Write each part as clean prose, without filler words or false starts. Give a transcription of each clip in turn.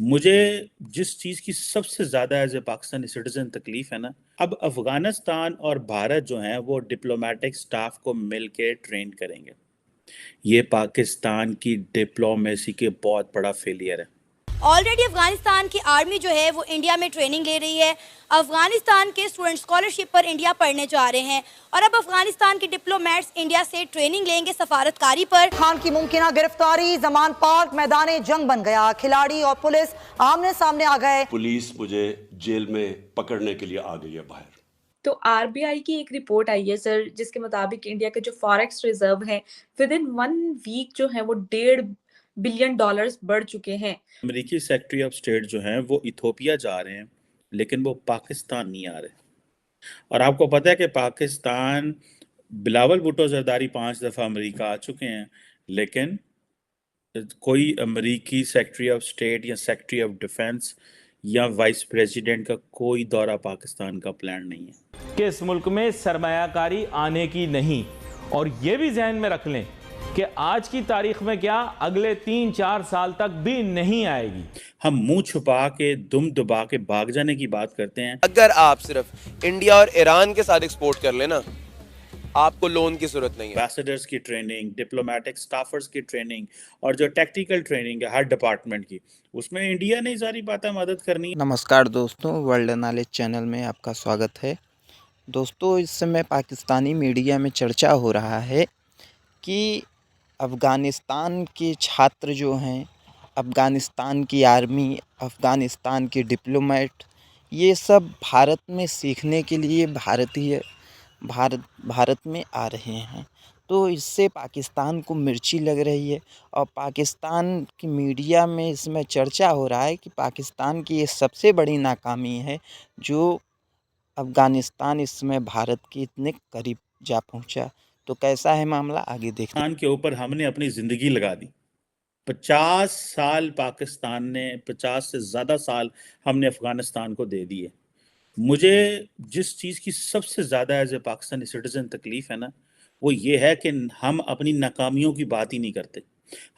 मुझे जिस चीज़ की सबसे ज़्यादा एज ए पाकिस्तानी सिटीज़न तकलीफ़ है ना, अब अफ़गानिस्तान और भारत जो हैं वो डिप्लोमेटिक स्टाफ को मिल के ट्रेन करेंगे। ये पाकिस्तान की डिप्लोमेसी के बहुत बड़ा फेलियर है। ऑलरेडी अफगानिस्तान की आर्मी जो है वो इंडिया में ट्रेनिंग ले रही है। अफगानिस्तान के स्टूडेंट स्कॉलरशिप पर इंडिया पढ़ने जा रहे हैं और अब अफगानिस्तान के डिप्लोमेट्स इंडिया से ट्रेनिंग लेंगे सफारतकारी पर। खान की मुमकिन गिरफ्तारी, जमान पार्क मैदान जंग बन गया। खिलाड़ी और पुलिस आमने सामने आ गए। पुलिस मुझे जेल में पकड़ने के लिए आ गई है बाहर। तो आरबीआई की एक रिपोर्ट आई है सर, जिसके मुताबिक इंडिया के जो फॉरेक्स रिजर्व हैं विद इन 1 वीक जो है वो $1.5 बिलियन बढ़ चुके हैं। अमेरिकी सेक्रेटरी ऑफ स्टेट जो हैं वो इथोपिया जा रहे हैं, लेकिन वो पाकिस्तान नहीं आ रहे। और आपको पता है कि पाकिस्तान बिलावल भुट्टो जरदारी 5 दफ़ा अमेरिका आ चुके हैं, लेकिन कोई अमेरिकी सेक्रेटरी ऑफ स्टेट या सेक्रेटरी ऑफ डिफेंस या वाइस प्रेसिडेंट का कोई दौरा पाकिस्तान का प्लान नहीं है कि इस मुल्क में सरमायाकारी आने की नहीं। और ये भी जहन में रख लें कि आज की तारीख में क्या अगले 3-4 साल तक भी नहीं आएगी। हम मुंह छुपा के दुम दबा के भाग जाने की बात करते हैं। अगर आप सिर्फ इंडिया और ईरान के साथ एक्सपोर्ट कर लेना, आपको लोन की जरूरत नहीं है। एम्बेसडर्स की ट्रेनिंग, डिप्लोमेटिक स्टाफर्स की ट्रेनिंग और जो टेक्निकल ट्रेनिंग है हर डिपार्टमेंट की, उसमें इंडिया ने सारी बातें मदद करनी। नमस्कार दोस्तों, वर्ल्ड नॉलेज चैनल में आपका स्वागत है। दोस्तों, इस समय पाकिस्तानी मीडिया में चर्चा हो रहा है कि अफ़गानिस्तान के छात्र जो हैं, अफ़गानिस्तान की आर्मी, अफ़गानिस्तान के डिप्लोमेट, ये सब भारत में सीखने के लिए भारत में आ रहे हैं। तो इससे पाकिस्तान को मिर्ची लग रही है और पाकिस्तान की मीडिया में इसमें चर्चा हो रहा है कि पाकिस्तान की ये सबसे बड़ी नाकामी है जो अफ़गानिस्तान इस समय भारत के इतने करीब जा पहुंचा। तो कैसा है मामला, आगे देखते हैं। पाकिस्तान के ऊपर हमने अपनी ज़िंदगी लगा दी। 50 साल पाकिस्तान ने, 50 से ज़्यादा साल हमने अफ़गानिस्तान को दे दिए। मुझे जिस चीज़ की सबसे ज़्यादा एज ए पाकिस्तानी सिटीज़न तकलीफ़ है ना, वो ये है कि हम अपनी नाकामियों की बात ही नहीं करते।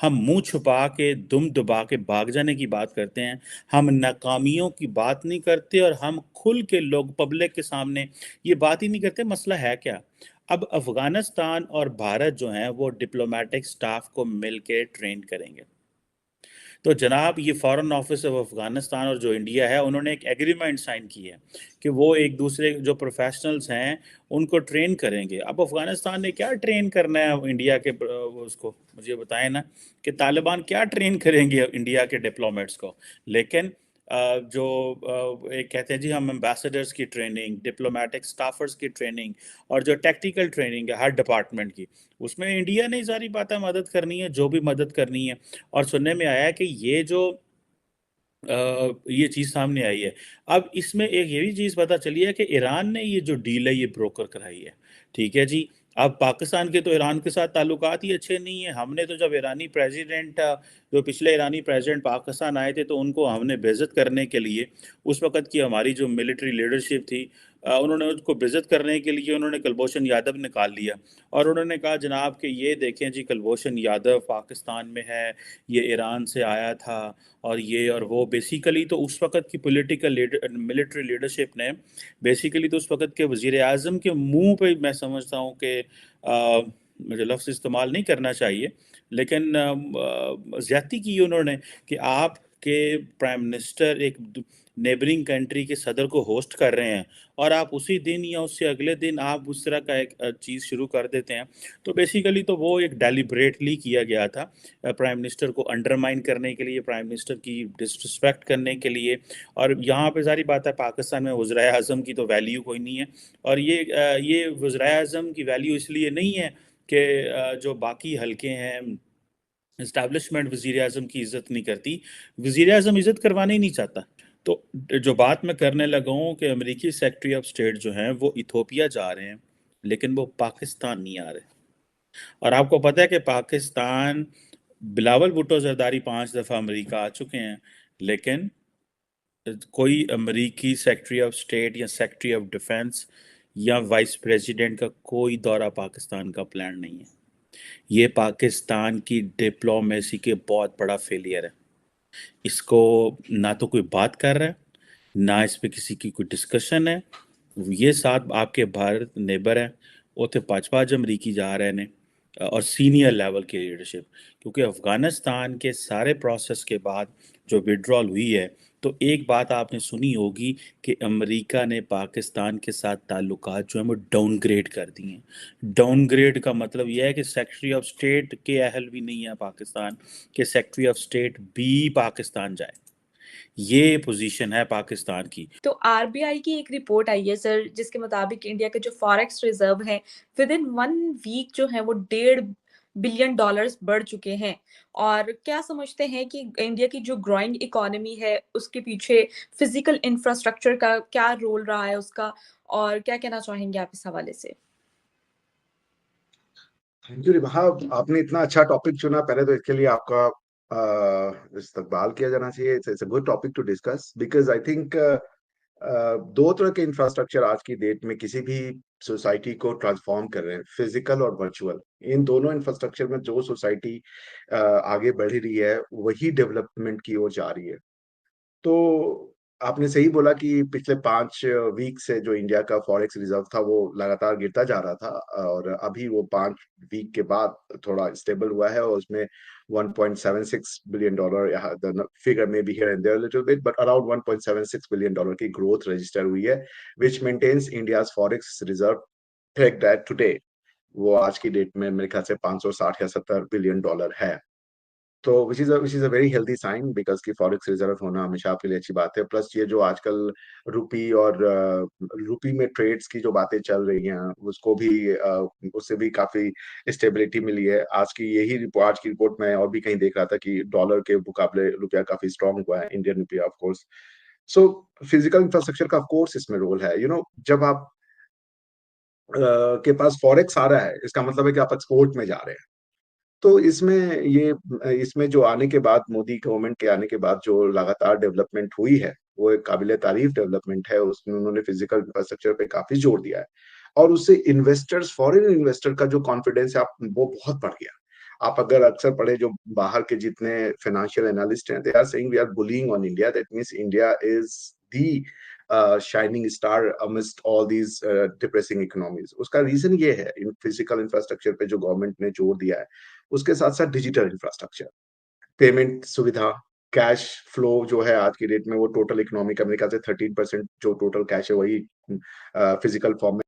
हम मुंह छुपा के दुम दबा के भाग जाने की बात करते हैं। हम नाकामियों की बात नहीं करते और हम खुल के लोग पब्लिक के सामने ये बात ही नहीं करते। मसला है क्या? अब अफ़गानिस्तान और भारत जो हैं वो डिप्लोमेटिक स्टाफ को मिल के ट्रेन करेंगे। तो जनाब, ये फॉरेन ऑफिस ऑफ अफ़गानिस्तान और जो इंडिया है, उन्होंने एक एग्रीमेंट साइन की है कि वो एक दूसरे जो प्रोफेशनल्स हैं उनको ट्रेन करेंगे। अब अफ़गानिस्तान ने क्या ट्रेन करना है इंडिया के उसको मुझे बताएं ना, कि तालिबान क्या ट्रेन करेंगे इंडिया के डिप्लोमेट्स को। लेकिन जो एक कहते हैं जी हम एम्बेसडर्स की ट्रेनिंग, डिप्लोमेटिक स्टाफर्स की ट्रेनिंग और जो टेक्निकल ट्रेनिंग है हर डिपार्टमेंट की, उसमें इंडिया ने सारी बातें मदद करनी है, जो भी मदद करनी है। और सुनने में आया है कि ये चीज़ सामने आई है। अब इसमें एक ये भी चीज़ पता चली है कि ईरान ने ये जो डील है ये ब्रोकर कराई है। ठीक है जी। अब पाकिस्तान के तो ईरान के साथ ताल्लुकात ही अच्छे नहीं है। हमने तो जब ईरानी प्रेसिडेंट जो पिछले ईरानी प्रेसिडेंट पाकिस्तान आए थे तो उनको हमने बेइज्जत करने के लिए उस वक़्त की हमारी जो मिलिट्री लीडरशिप थी, उन्होंने उसको बेइज्जत करने के लिए उन्होंने कुलभूषण यादव निकाल लिया और उन्होंने कहा जनाब कि ये देखें जी कुलभूषण यादव पाकिस्तान में है, ये ईरान से आया था और ये और वो। बेसिकली तो उस वक़्त की मिलिट्री लीडरशिप ने बेसिकली तो उस वक़्त के वज़ीर-ए-आज़म के मुँह पे मैं समझता हूँ कि मुझे लफ्ज़ इस्तेमाल नहीं करना चाहिए, लेकिन ज़्यादती की उन्होंने कि आपके प्राइम मिनिस्टर एक नेबरिंग कंट्री के सदर को होस्ट कर रहे हैं और आप उसी दिन या उससे अगले दिन आप उस तरह का एक चीज़ शुरू कर देते हैं। तो बेसिकली तो वो एक डेलिब्रेटली किया गया था प्राइम मिनिस्टर को अंडरमाइन करने के लिए, प्राइम मिनिस्टर की डिसरिस्पेक्ट करने के लिए। और यहाँ पे सारी बात है, पाकिस्तान में वज़ीर-ए-आज़म की तो वैल्यू कोई नहीं है और ये वज़ीर-ए-आज़म की वैल्यू इसलिए नहीं है कि जो बाकी हलके हैं इस्टेब्लिशमेंट वज़ीर-ए-आज़म की इज़्ज़त नहीं करती, वज़ीर-ए-आज़म इज़्ज़त करवाना ही नहीं चाहता। तो जो बात मैं करने लगा हूँ कि अमेरिकी सेक्रेटरी ऑफ स्टेट जो हैं वो इथोपिया जा रहे हैं, लेकिन वो पाकिस्तान नहीं आ रहे। और आपको पता है कि पाकिस्तान बिलावल भुट्टो जरदारी 5 दफ़ा अमेरिका आ चुके हैं, लेकिन कोई अमेरिकी सेक्रेटरी ऑफ स्टेट या सेक्रेटरी ऑफ डिफेंस या वाइस प्रेसिडेंट का कोई दौरा पाकिस्तान का प्लान नहीं है। ये पाकिस्तान की डिप्लोमेसी के बहुत बड़ा फेलियर है। इसको ना तो कोई बात कर रहा है, ना इस पे किसी की कोई डिस्कशन है। ये साथ आपके भारत नेबर है, ਉੱਥੇ 5-5 अमरीकी जा रहे ने और सीनियर लेवल की लीडरशिप, क्योंकि अफ़गानिस्तान के सारे प्रोसेस के बाद जो विड्रॉल हुई है, तो एक बात आपने सुनी होगी कि अमेरिका ने पाकिस्तान के साथ ताल्लुकात जो हैं वो डाउनग्रेड कर दिए हैं। डाउनग्रेड का मतलब यह है कि सेक्रेटरी ऑफ स्टेट के अहल भी नहीं है पाकिस्तान, के सेक्रेटरी ऑफ स्टेट भी पाकिस्तान जाए। ये पोजीशन है पाकिस्तान की। तो आरबीआई की एक रिपोर्ट आई है सर, जिसके मुताबिक इंडिया के जो फॉरेक्स रिजर्व हैं विद इन 1 वीक जो है वो $1.5 बिलियन बढ़ चुके हैं। और क्या समझते हैं कि इंडिया की जो ग्रोइंग इकोनॉमी है उसके पीछे फिजिकल इंफ्रास्ट्रक्चर का क्या रोल रहा है उसका, और क्या कहना चाहेंगे आप इस हवाले से? थैंक यू रिबहा, आपने इतना अच्छा टॉपिक चुना, पहले तो इसके लिए आपका इस्तकबाल किया जाना चाहिए। It's a good topic to discuss because I think दो तरह के इंफ्रास्ट्रक्चर आज की डेट में किसी भी सोसाइटी को ट्रांसफॉर्म कर रहे हैं, फिजिकल और वर्चुअल। इन दोनों इंफ्रास्ट्रक्चर में जो सोसाइटी आगे बढ़ रही है वही डेवलपमेंट की ओर जा रही है। तो आपने सही बोला कि पिछले 5 वीक से जो इंडिया का फॉरेक्स रिजर्व था वो लगातार गिरता जा रहा था, और अभी वो 5 वीक के बाद थोड़ा स्टेबल हुआ है और उसमें $1.76 बिलियन, द फिगर में be here and there little bit, but around $1.76 billion की ग्रोथ रजिस्टर हुई है, which maintains India's forex reserve fact that today वो आज की डेट में मेरे ख्याल से 560 या 70 बिलियन डॉलर है। तो which is a very healthy sign, because की फॉरेक्स रिजर्व होना हमेशा आपके लिए अच्छी बात है। प्लस ये जो आजकल रुपी और रुपी में ट्रेड्स की जो बातें चल रही हैं उसको भी उससे भी काफी स्टेबिलिटी मिली है। आज की रिपोर्ट में और भी कहीं देख रहा था कि डॉलर के मुकाबले रुपया काफी स्ट्रांग हुआ है, इंडियन रुपया of course. So physical infrastructure का ऑफ कोर्स इसमें रोल है। जब आप के पास फॉरेक्स आ रहा है, इसका मतलब है कि आप एक्सपोर्ट में जा रहे हैं। तो इसमें जो आने के बाद, मोदी गवर्नमेंट के आने के बाद जो लगातार डेवलपमेंट हुई है वो एक काबिले तारीफ डेवलपमेंट है। उसमें उन्होंने फिजिकल इंफ्रास्ट्रक्चर पे काफी जोर दिया है, और उससे इन्वेस्टर्स, फॉरेन इन्वेस्टर का जो कॉन्फिडेंस है वो बहुत बढ़ गया। आप अगर अक्सर पढ़े, जो बाहर के जितने फाइनेंशियल एनालिस्ट हैं, they are saying we are bulling on India, that means India is the shining star amidst all these depressing economies. उसका रीजन ये है, इन फिजिकल इंफ्रास्ट्रक्चर पे जो गवर्नमेंट ने जोर दिया है, उसके साथ साथ डिजिटल इंफ्रास्ट्रक्चर, पेमेंट सुविधा, कैश फ्लो जो है आज की डेट में वो टोटल इकोनॉमी का मेरे ख्याल से 13% जो टोटल कैश है वही फिजिकल फॉर्म में